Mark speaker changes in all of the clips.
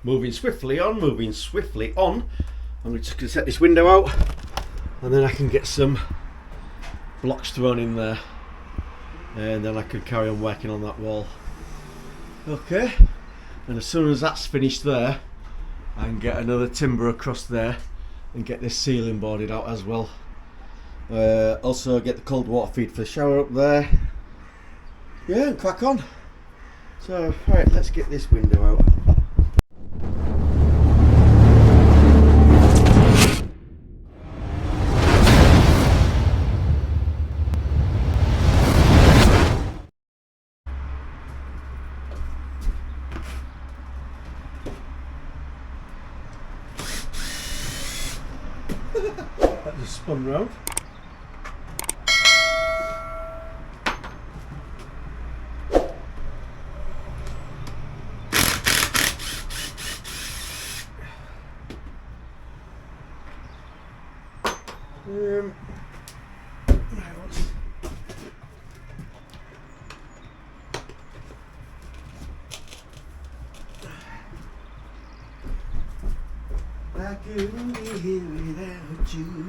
Speaker 1: moving swiftly on, moving swiftly on. I'm just going to set this window out and then I can get some blocks thrown in there and then I can carry on working on that wall. Okay, and as soon as that's finished there, I can get another timber across there and get this ceiling boarded out as well. Also get the cold water feed for the shower up there. Yeah, and crack on. So, right, let's get this window out. That just spun round. I couldn't be here without you,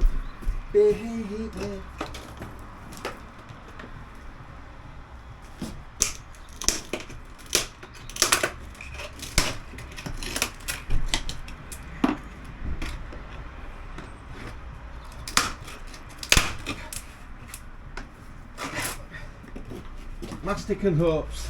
Speaker 1: baby. Mastic and hopes.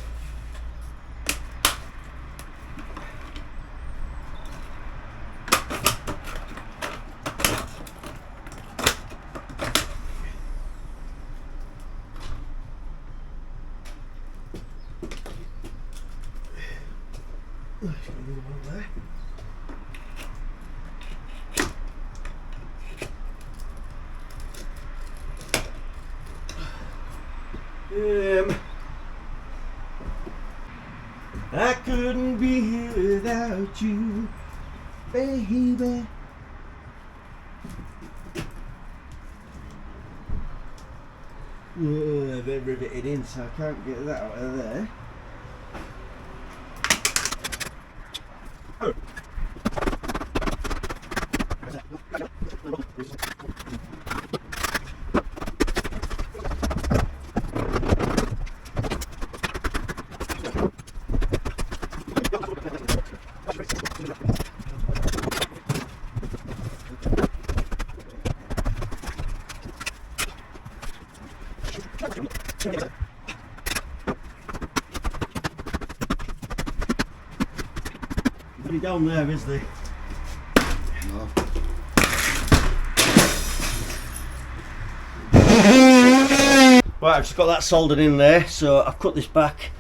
Speaker 1: I couldn't be here without you, baby. Yeah, they're riveted in, so I can't get that out of there. Nobody down there, is there? No. Right, I've just got that soldered in there, so I've cut this back,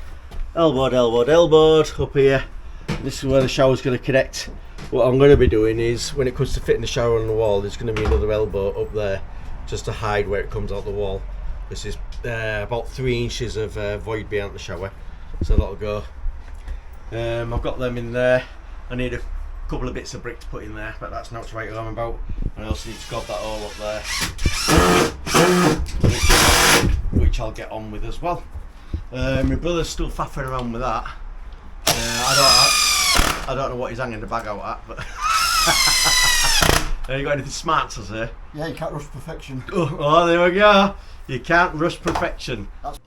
Speaker 1: elbowed up here. This is where the shower's going to connect. What I'm going to be doing is, when it comes to fitting the shower on the wall, there's going to be another elbow up there, just to hide where it comes out the wall. This is about 3 inches of void behind the shower, so that'll go. I've got them in there. I need a couple of bits of brick to put in there, but that's not to write home about. And I also need to gob that all up there, which I'll get on with as well. My brother's still faffing around with that. I don't know what he's hanging the bag out at, but you got anything smart to say?
Speaker 2: Yeah, you can't rush perfection.
Speaker 1: Oh, there we go. You can't rush perfection.
Speaker 2: That's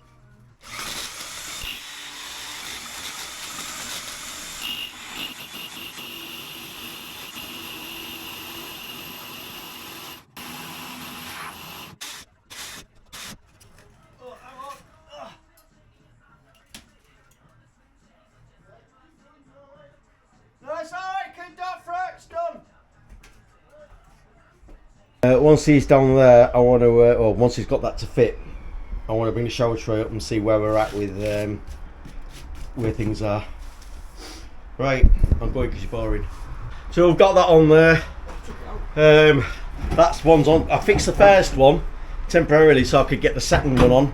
Speaker 1: once he's down there, I want to, or once he's got that to fit, I want to bring the shower tray up and see where we're at with where things are. Right, I'm going because you're boring. So we've got that on there. That's one's on. I fixed the first one temporarily so I could get the second one on.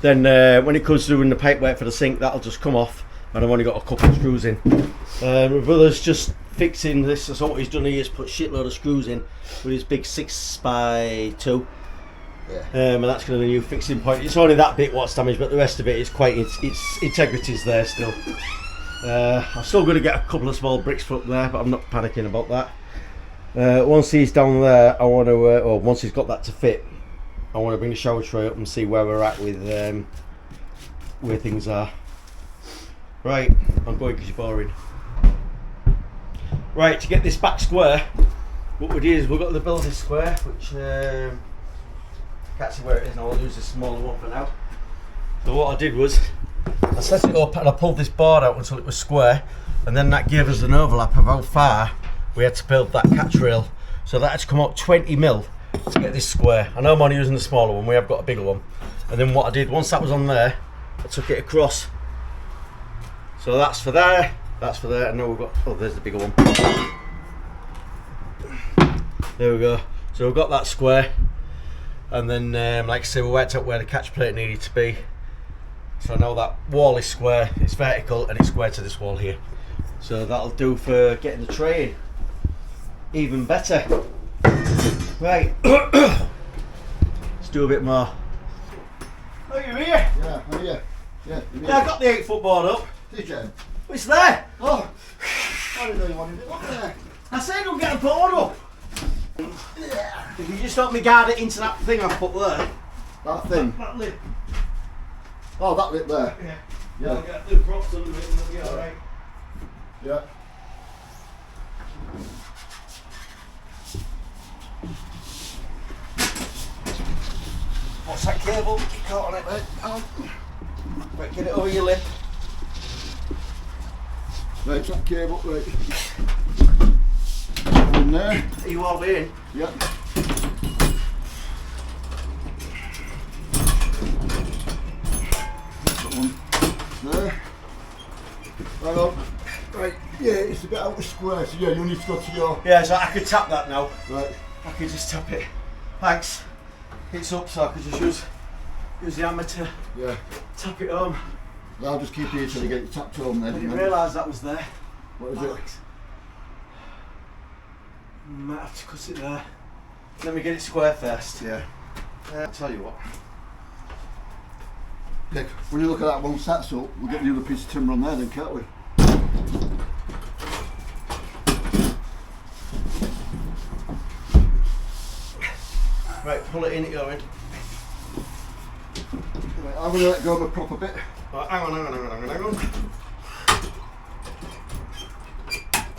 Speaker 1: Then when it comes to doing the pipework for the sink, that'll just come off, and I've only got a couple of screws in. My brother's just fixing this. So what he's done here is put shitload of screws in with his big 6x2.
Speaker 2: yeah.
Speaker 1: And that's going to be a new fixing point. It's only that bit what's damaged, but the rest of it is quite, its integrity's there still. I'm still going to get a couple of small bricks put up there, but I'm not panicking about that. Once he's down there, I want to, or once he's got that to fit, I want to bring the shower tray up and see where we're at with where things are. Right, I'm going because you're boring. Right, to get this back square, what we did is we've got the building square, which can't see where it is now. I'll use the smaller one for now. So what I did was I set it up and I pulled this board out until it was square, and then that gave us an overlap of how far we had to build that catch rail. So that had to come out 20 mil to get this square. I know I'm only using the smaller one, we have got a bigger one. And then what I did, once that was on there, I took it across. So that's for there, and now we've got, oh, there's the bigger one. There we go. So we've got that square, and then like I say, we worked out where the catch plate needed to be. So now that wall is square, it's vertical, and it's square to this wall here. So that'll do for getting the tray in. Even better. Right. Let's do a bit more. Oh, you're here?
Speaker 2: Yeah, I'm here. Yeah,
Speaker 1: Yeah, I got the 8-foot board up.
Speaker 2: Did you?
Speaker 1: Oh, it's there.
Speaker 2: Oh, I didn't know you wanted it up there.
Speaker 1: I said don't get a board up.
Speaker 2: Yeah.
Speaker 1: If you just help me guard it into that thing I've put there.
Speaker 2: That thing.
Speaker 1: That lip.
Speaker 2: Oh, that lip there.
Speaker 1: Yeah.
Speaker 2: Yeah.
Speaker 1: I'll get the props under it and it'll be alright.
Speaker 2: Yeah.
Speaker 1: What's that cable? Get caught on it. Right, get it over your lip.
Speaker 2: Right, that cable, right. In there.
Speaker 1: Are you all in?
Speaker 2: Yeah. That one there. Hang on. Right, yeah, it's a bit out of square, so yeah, you need to go to your...
Speaker 1: Yeah, so I could tap that now.
Speaker 2: Right.
Speaker 1: I could just tap it. Thanks. It's up, so I could just use the hammer to
Speaker 2: Yeah.
Speaker 1: tap it home.
Speaker 2: I'll just keep here till you get it tapped home
Speaker 1: I
Speaker 2: then.
Speaker 1: didn't realise that was there.
Speaker 2: What is
Speaker 1: Bollocks.
Speaker 2: it?
Speaker 1: Might have to cut it there. Let me get it square first.
Speaker 2: Yeah.
Speaker 1: I'll tell you what.
Speaker 2: Yeah, when you look at that one set up, we'll get the other piece of timber on there then, can't we?
Speaker 1: Right, pull it in, it going.
Speaker 2: Right, I'm going to let go of a proper bit.
Speaker 1: Right, hang on.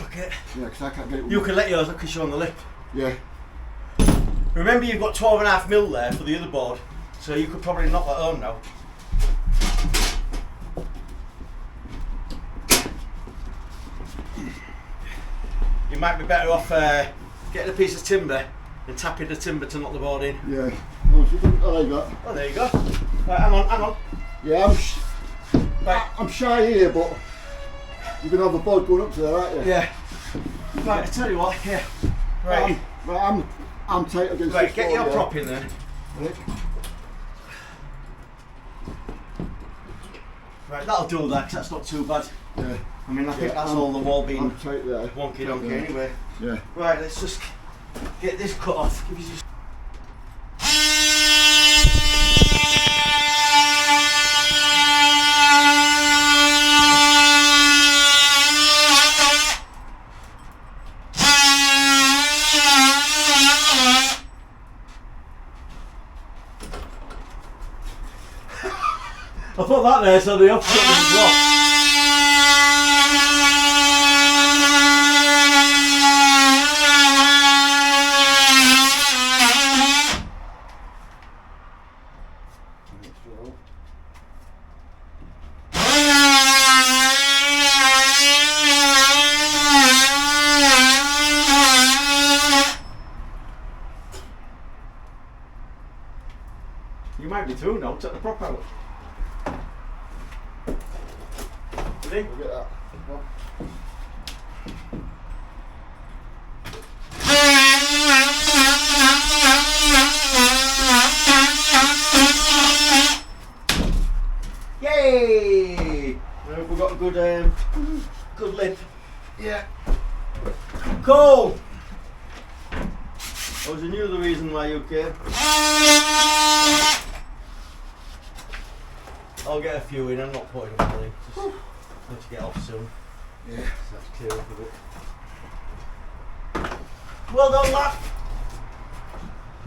Speaker 1: Okay.
Speaker 2: Yeah, because I can't get it.
Speaker 1: You can let yours because you're on the lip.
Speaker 2: Yeah.
Speaker 1: Remember, you've got 12.5 mil there for the other board, so you could probably knock that home now. You might be better off getting a piece of timber and tapping the timber to knock the board in.
Speaker 2: Yeah. Oh, there you go.
Speaker 1: Oh, there you go. Right, hang on.
Speaker 2: Yeah,
Speaker 1: Right.
Speaker 2: I'm shy here, but you're going to have a board going up to there, aren't you?
Speaker 1: Yeah. Right, I tell you what, here. Right.
Speaker 2: I'm tight against
Speaker 1: Right,
Speaker 2: this
Speaker 1: get
Speaker 2: wall,
Speaker 1: your
Speaker 2: yeah.
Speaker 1: prop in there. Right, that'll do that, 'cause that's not too bad.
Speaker 2: Yeah.
Speaker 1: I mean, I think that's all the wall being
Speaker 2: I'm tight there.
Speaker 1: wonky donkey anyway.
Speaker 2: Yeah.
Speaker 1: Right, let's just get this cut off. Give you just... I put that there so the opposite didn't drop. You might be through now, take the prop out. Ready?
Speaker 2: Look at that.
Speaker 1: Yay! We've got a good, good lip.
Speaker 2: Yeah.
Speaker 1: Cool! I was knew the reason why you came. I'll get a few in, I'm not putting them all in. Need to get off soon.
Speaker 2: Yeah.
Speaker 1: So that's clear up a bit. Well done, lad.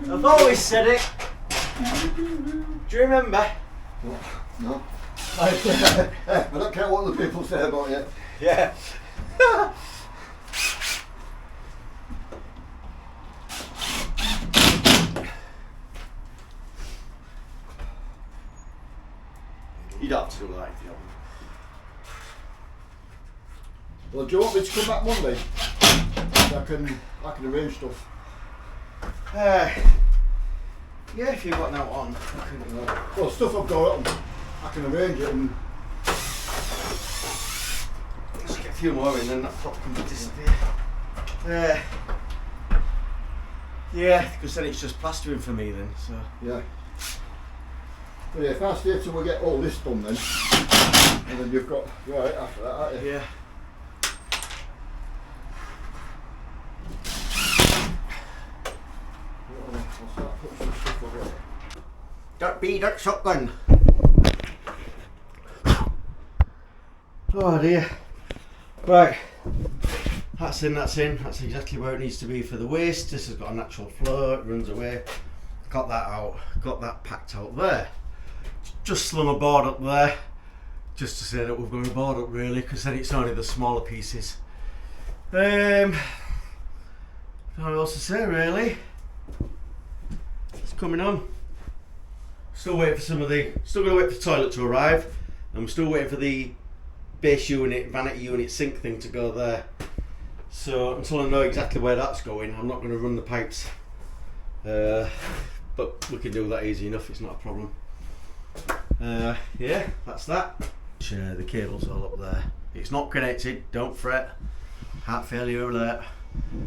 Speaker 1: I've always said it. Do you remember?
Speaker 2: What? No. I don't care what the people say about you.
Speaker 1: Yeah. You don't have to do that if you don't.
Speaker 2: Well, do you want me to come back Monday? I can arrange stuff.
Speaker 1: Yeah, if you've got no on.
Speaker 2: Well, stuff I've got, I can arrange it and...
Speaker 1: Just get a few more in, then that prop can disappear. Yeah, because then it's just plastering for me then, so...
Speaker 2: Yeah. But yeah, if I stay till we get all this done then, and then you've got... You're alright after that, aren't you?
Speaker 1: Yeah.
Speaker 2: I'll start putting some stuff away.
Speaker 1: Don't be that shotgun. Oh dear. Right. That's in. That's exactly where it needs to be for the waste. This has got a natural flow, it runs away. Got that out, got that packed out there. Just slung a board up there, just to say that we've got a board up really, because then it's only the smaller pieces. Nothing else to say really. It's coming on. Still waiting for still gonna wait for the toilet to arrive, and we're still waiting for the base unit, vanity unit sink thing to go there. So until I know exactly where that's going, I'm not going to run the pipes. But we can do that easy enough, it's not a problem. Yeah, that's that. The cable's all up there. It's not connected, don't fret. Heart failure alert.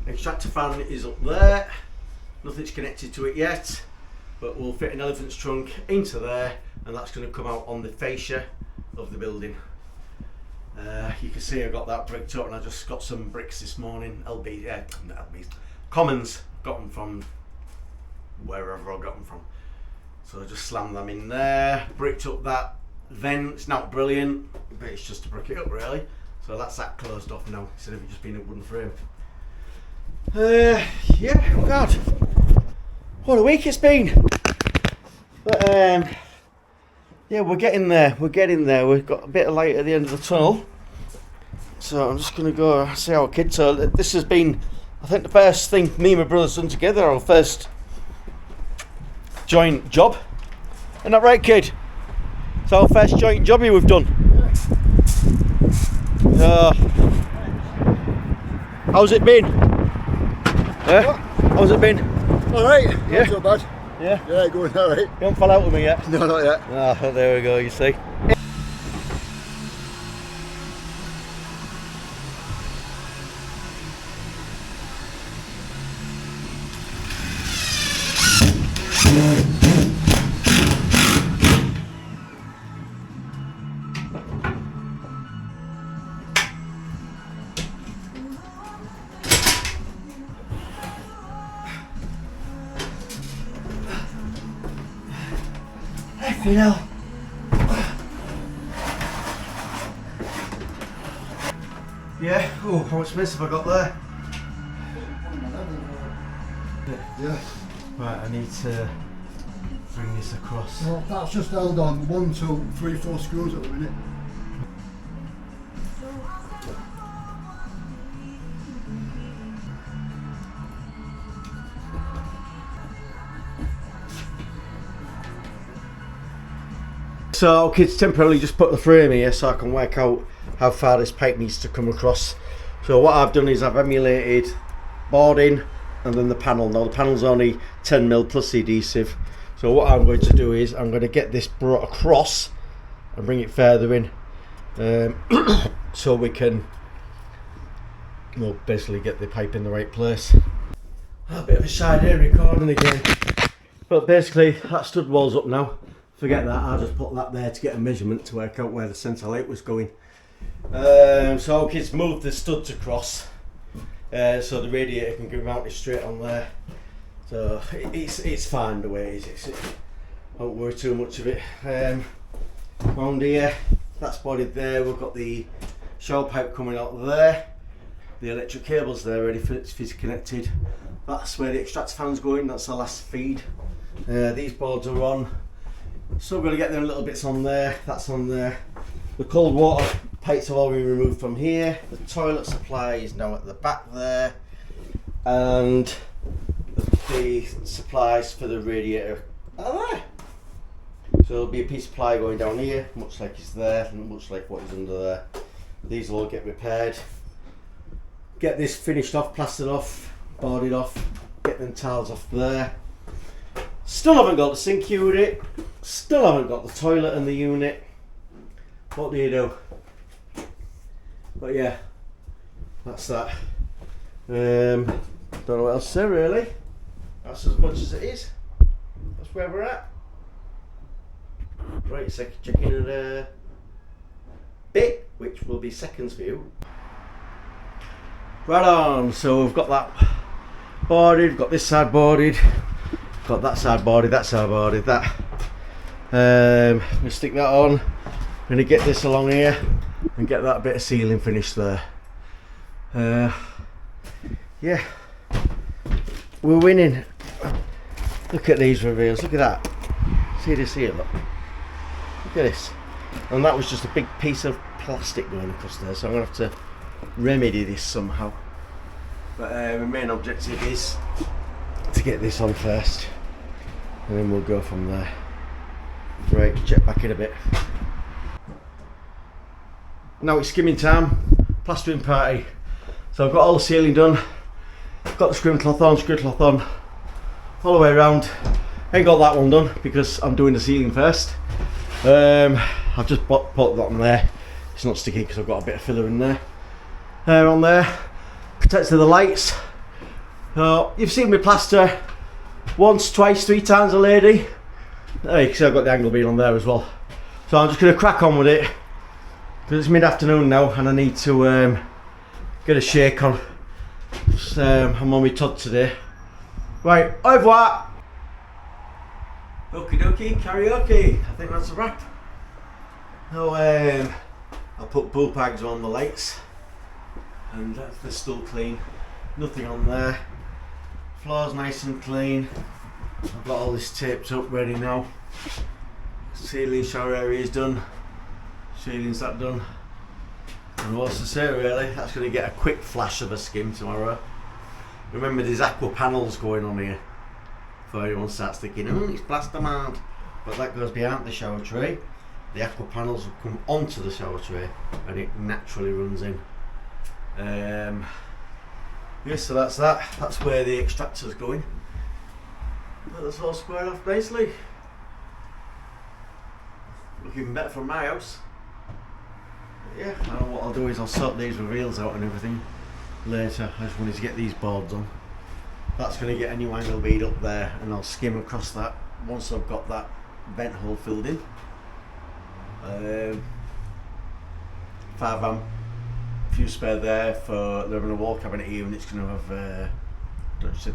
Speaker 1: Extractor fan is up there. Nothing's connected to it yet, but we'll fit an elephant's trunk into there, and that's going to come out on the fascia of the building. You can see I got that bricked up, and I just got some bricks this morning. Not LBs, Commons. Got them from wherever I got them from. So I just slammed them in there, bricked up that vent. It's not brilliant, but it's just to brick it up really. So that's that closed off now, instead of it just being a wooden frame. Yeah, oh God, what a week it's been. But yeah, we're getting there. We've got a bit of light at the end of the tunnel. So I'm just going to go see our kids. So this has been, I think, the first thing me and my brother's done together, our first joint job. Isn't that right, kid? It's our first joint jobby we've done. How's it been? Yeah? How's it been?
Speaker 2: Alright,
Speaker 1: Yeah.
Speaker 2: not so bad.
Speaker 1: Yeah?
Speaker 2: Yeah, going alright.
Speaker 1: You haven't fell out with me yet?
Speaker 2: No, not yet.
Speaker 1: Ah, there we go, you see. You know. Yeah. Oh, how much space have I got there?
Speaker 2: Yeah.
Speaker 1: Right, I need to bring this across.
Speaker 2: Well, that's just held on 1, 2, 3, 4 screws at the minute.
Speaker 1: So kids temporarily just put the frame here so I can work out how far this pipe needs to come across. So what I've done is I've emulated boarding and then the panel. Now the panel's only 10mm plus adhesive. So what I'm going to do is I'm going to get this brought across and bring it further in, so we can, well, basically get the pipe in the right place. A bit of a side here recording again. But basically that stud wall's up now. Forget that, I'll just put that there to get a measurement to work out where the centre light was going. So kids moved the studs across, so the radiator can get mounted straight on there. So it's fine the way it is. Don't worry too much of it. Round here, that's boarded there. We've got the shower pipe coming out there. The electric cable's there ready for its physically connected. That's where the extractor fan's going, that's the last feed. These boards are on. Still got to get them little bits on there, that's on there. The cold water pipes have all been removed from here. The toilet supply is now at the back there. And the supplies for the radiator are there. So there'll be a piece of ply going down here, much like it's there, and much like what is under there. These will all get repaired. Get this finished off, plastered off, boarded off, get them tiles off there. Still haven't got the sink unit, still haven't got the toilet in the unit. What do you do? But yeah, that's that. Don't know what else to say really. That's as much as it is. That's where we're at. Right, check in at a bit, which will be seconds for you. Right on, so we've got that boarded, got this side boarded, got that side boarded, that side boarded, that. We stick that on. I'm going to get this along here and get that bit of ceiling finished there. Yeah, we're winning. Look at these reveals, look at that. See this here, look. Look at this. And that was just a big piece of plastic going across there, so I'm going to have to remedy this somehow. But my main objective is to get this on first, and then we'll go from there. Right, check back in a bit. Now it's skimming time, plastering party. So I've got all the ceiling done, got the scrim cloth on, all the way around. Ain't got that one done because I'm doing the ceiling first. I've just put that on there. It's not sticky because I've got a bit of filler in there. On there, protects the lights. You've seen me plaster once, twice, 3 times a lady. Hey, you can see I've got the angle beam on there as well. So I'm just going to crack on with it because it's mid-afternoon now and I need to get a shake on. I'm on my Todd today. Right, au revoir. Okie dokie, karaoke. I think that's a wrap. Now I'll put pool bags on the lights, and they're still clean. Nothing on there. Floor's nice and clean. I've got all this taped up ready now. Ceiling shower area is done. Ceiling's that done. And what's to say really? That's going to get a quick flash of a skim tomorrow. Remember there's aqua panels going on here. Before everyone starts thinking, oh, it's plastermount. But that goes behind the shower tray. The aqua panels will come onto the shower tray and it naturally runs in. Yeah, so that's that. That's where the extractor's going. But that's all squared off nicely. Looking better from my house. But yeah, I know what I'll do is I'll sort these reveals out and everything later. I just wanted to get these boards on. That's going to get a new angle bead up there and I'll skim across that once I've got that vent hole filled in. 5 amp fuse spare there for having a wall cabinet here, and it's going to have a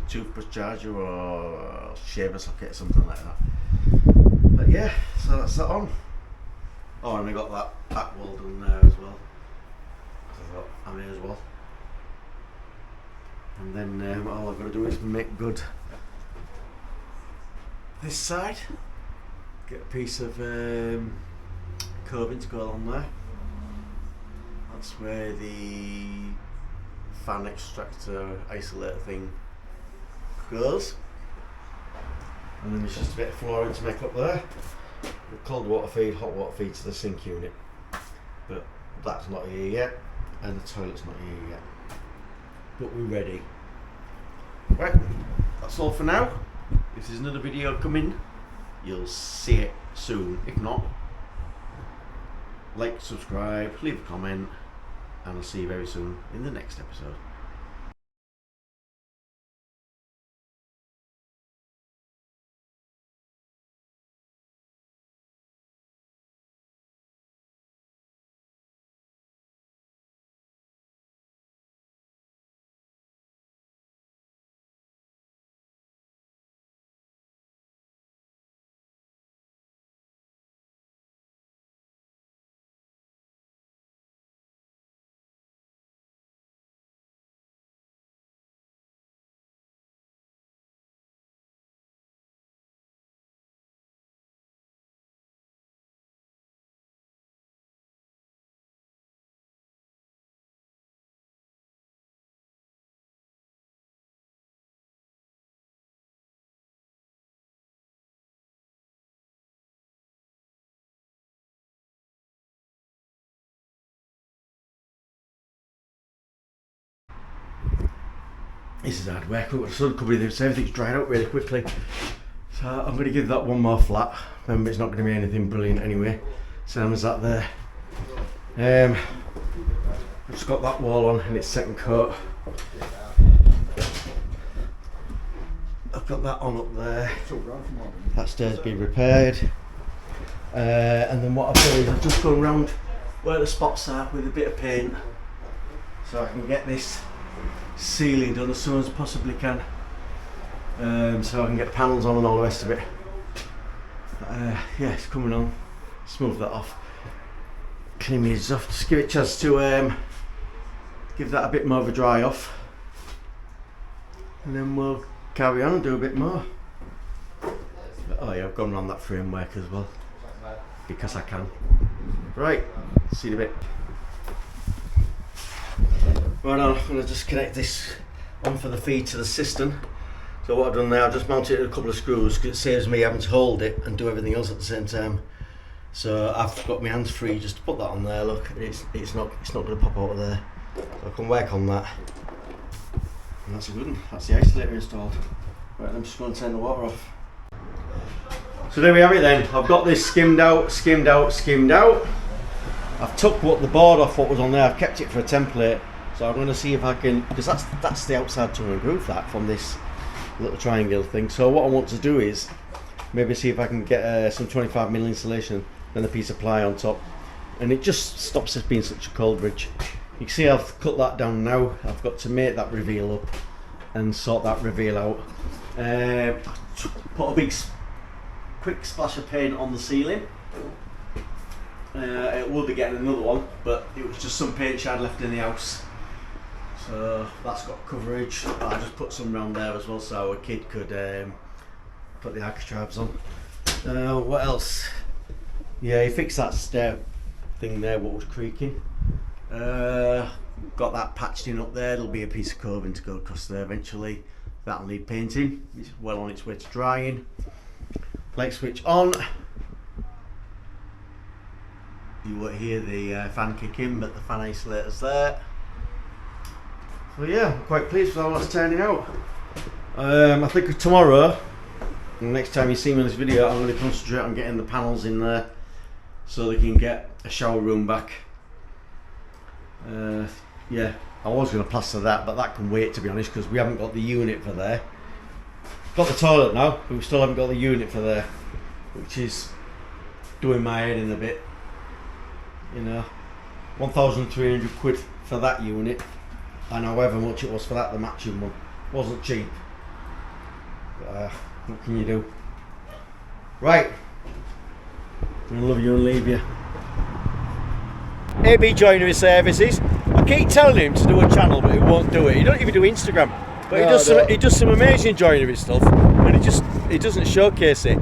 Speaker 1: toothbrush charger or shaver socket or something like that. But yeah, so that's that on. Oh, and I got that back wall done there as well. I thought I may as well. And then all I've got to do is make good this side. Get a piece of coving to go along there. That's where the fan extractor isolator thing goes. And then there's just a bit of flooring to make up there. The cold water feed, hot water feed to the sink unit. But that's not here yet, and the toilet's not here yet. But we're ready. Right, that's all for now. If there's another video coming, you'll see it soon. If not, like, subscribe, leave a comment, and I'll see you very soon in the next episode. This is hard work. The sun coming in, so everything's dried out really quickly. So I'm going to give that one more flat. Remember, it's not going to be anything brilliant anyway. Same as that there. I've just got that wall on in its second coat. I've got that on up there. That stair's been repaired. And then what I've done is I've just gone round where the spots are with a bit of paint, so I can get this ceiling done as soon as I possibly can. So I can get panels on and all the rest of it. Yeah, it's coming on. Smooth that off. Clean these off. Just give it a chance to give that a bit more of a dry off, and then we'll carry on and do a bit more. Oh yeah, I've gone around that framework as well because I can. Right, see you in a bit. Right on, I'm going to just connect this on for the feed to the cistern. So what I've done now, I've just mounted a couple of screws because it saves me having to hold it and do everything else at the same time. So I've got my hands free just to put that on there. Look, it's not going to pop out of there. So I can work on that. And that's a good one. That's the isolator installed. Right, I'm just going to turn the water off. So there we have it then. I've got this skimmed out. I've took the board off what was on there. I've kept it for a template. So I'm going to see if I can, because that's the outside tongue and groove that from this little triangle thing. So what I want to do is maybe see if I can get some 25mm insulation, then a piece of ply on top, and it just stops it being such a cold bridge. You can see I've cut that down now. I've got to make that reveal up and sort that reveal out. Put a big quick splash of paint on the ceiling. It will be getting another one, but it was just some paint she had left in the house. So that's got coverage. I just put some around there as well so a kid could put the architraves on. What else? Yeah, he fixed that stair thing there, what was creaking. Got that patched in up there. There'll be a piece of coving to go across there eventually. That'll need painting. It's well on its way to drying. Light switch on. You won't hear the fan kick in, but the fan isolator's there. So yeah, I'm quite pleased with how that's turning out. I think tomorrow, the next time you see me in this video, I'm going to concentrate on getting the panels in there so they can get a shower room back. Yeah, I was going to plaster that, but that can wait, to be honest, because we haven't got the unit for there. Got the toilet now, but we still haven't got the unit for there, which is doing my head in a bit. You know, 1,300 quid for that unit, and however much it was for that, the matching one wasn't cheap. But, what can you do? Right, I'm gonna love you and leave you. AB Joinery Services. I keep telling him to do a channel, but he won't do it. He don't even do Instagram, but he does some amazing joinery stuff, and he doesn't showcase it.